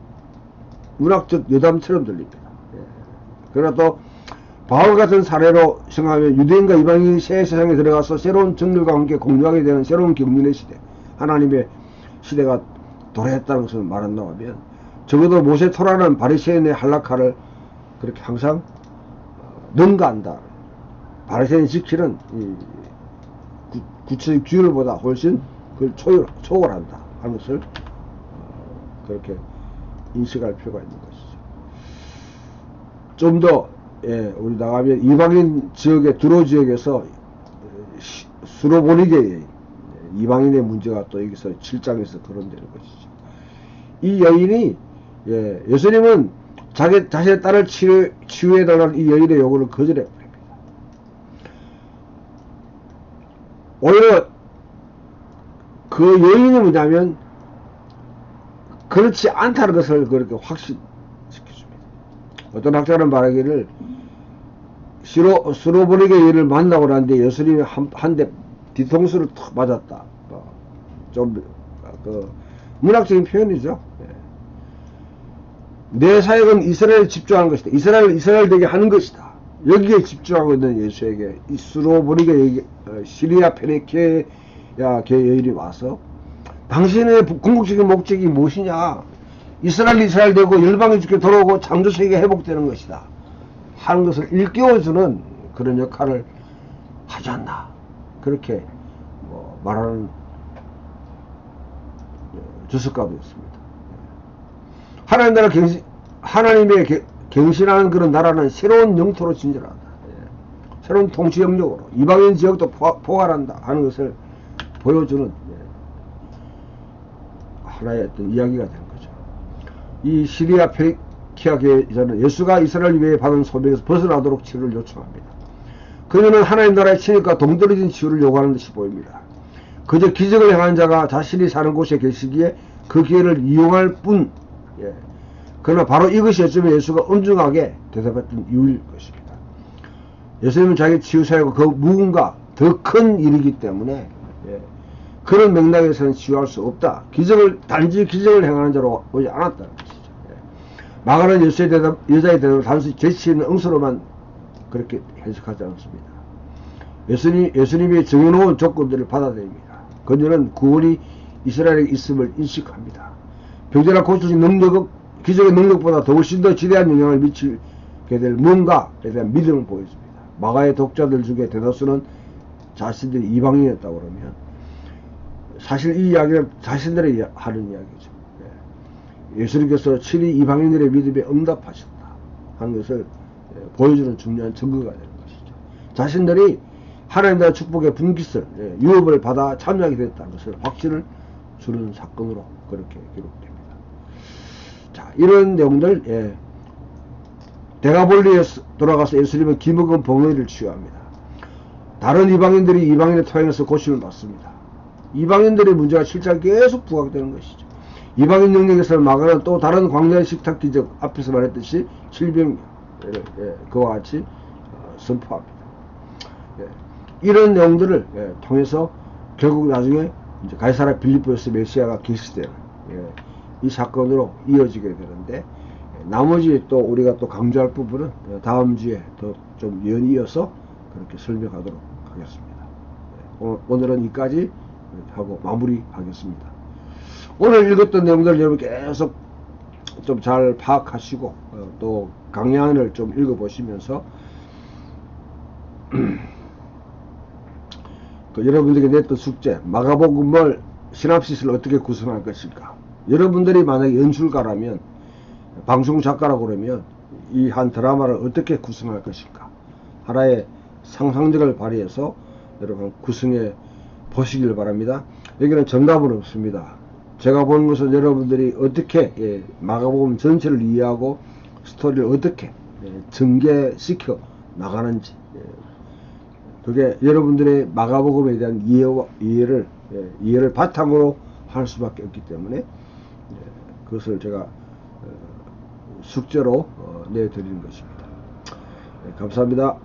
문학적 여담처럼 들립니다. 그러나 또 바울 같은 사례로 생각하면 유대인과 이방인이 새 세상에 들어가서 새로운 정렬과 함께 공유하게 되는 새로운 경륜의 시대, 하나님의 시대가 도래했다는 것을 말한다고 하면 적어도 모세 토라는 바리새인의 할라카를 그렇게 항상 능가한다. 바리새인이 지키는 구체적 규율보다 훨씬 그걸 초월한다 하는 것을 그렇게 인식할 필요가 있는 것이죠. 좀 더 우리 나가면 이방인 지역의 두로 지역에서 수로보니게 이방인의 문제가 또 여기서 7장에서 거론되는 것이죠. 이 여인이 예수님은 자신의 딸을 치유해달라는 이 여인의 요구를 거절해 버립니다. 오히려 그 여인이 뭐냐면 그렇지 않다는 것을 그렇게 확신시켜줍니다. 어떤 학자는 말하기를 수로보니게 여인을 만나고 나는데 예수님이 한 대 뒤통수를 탁 맞았다. 좀 문학적인 표현이죠. 내 사역은 이스라엘에 집중하는 것이다. 이스라엘 되게 하는 것이다. 여기에 집중하고 있는 예수에게 이 수로보니게 시리아 페네케야 여인이 와서 당신의 궁극적인 목적이 무엇이냐, 이스라엘 되고 열방이 주께 돌아오고 창조세계가 회복되는 것이다 하는 것을 일깨워주는 그런 역할을 하지 않나, 그렇게 말하는 주석가도 있습니다. 하나님 나라 하나님의 경신하는 그런 나라는 새로운 영토로 진전한다. 새로운 통치 영역으로 이방인 지역도 포괄한다 하는 것을 보여주는 하나의 어떤 이야기가 되는 거죠. 이 시리아 페르키아 교회에서는 예수가 이스라엘 위에 받은 소명에서 벗어나도록 치유를 요청합니다. 그녀는 하나님 나라의 친일과 동떨어진 치유를 요구하는 듯이 보입니다. 그저 기적을 행한 자가 자신이 사는 곳에 계시기에 그 기회를 이용할 뿐. 예. 그러나 바로 이것이 어쩌면 예수가 엄중하게 대답했던 이유일 것입니다. 예수님은 자기 치유사역과 그 무언가 더 큰 일이기 때문에 예. 그런 맥락에서는 치유할 수 없다. 단지 기적을 행하는 자로 오지 않았다는 것이죠. 예. 마가는 여자의 대답을 단순히 재치 있는 응수로만 그렇게 해석하지 않습니다. 예수님이 정해놓은 조건들을 받아들입니다. 그녀는 구원이 이스라엘에 있음을 인식합니다. 병자를 고쳐진 기적의 능력보다 더 훨씬 더 지대한 영향을 미치게 될 무언가에 대한 믿음을 보여줍니다. 마가의 독자들 중에 대다수는 자신들이 이방인이었다고 그러면 사실 이 이야기는 자신들이 하는 이야기죠. 예수님께서 친히 이방인들의 믿음에 응답하셨다 하는 것을 보여주는 중요한 증거가 되는 것이죠. 자신들이 하나님에 대한 축복의 분깃을 유업을 받아 참여하게 됐다는 것을 확신을 주는 사건으로 그렇게 기록됩니다. 자, 이런 내용들 데가볼리에 돌아가서 예수님은 기먹은 벙어리를 치유합니다. 다른 이방인들이 이방인의 토양에서 고침을 받습니다. 이방인들의 문제가 7장 계속 부각되는 것이죠. 이방인 영역에서는 마가는 또 다른 광야의 식탁 기적 앞에서 말했듯이 질병 그와 같이 선포합니다. 이런 내용들을 통해서 결국 나중에 이제 가이사랴 빌립보에서 메시아가 계시되는 이 사건으로 이어지게 되는데, 나머지 또 우리가 또 강조할 부분은 다음 주에 더 좀 연이어서 그렇게 설명하도록 하겠습니다. 오늘은 여기까지 하고 마무리하겠습니다. 오늘 읽었던 내용들 여러분 계속 좀 잘 파악하시고 또 강약을 좀 읽어보시면서 여러분들에게 냈던 숙제, 마가복음을 시납시스를 어떻게 구성할 것인가. 여러분들이 만약에 연출가라면, 방송 작가라고 그러면 이 한 드라마를 어떻게 구성할 것인가. 하나의 상상력을 발휘해서 여러분 구성해 보시길 바랍니다. 여기는 정답은 없습니다. 제가 보는 것은 여러분들이 어떻게 마가복음 전체를 이해하고 스토리를 어떻게 전개시켜 나가는지, 그게 여러분들의 마가복음에 대한 이해를 바탕으로 할 수밖에 없기 때문에 그것을 제가 숙제로 내드리는 것입니다. 감사합니다.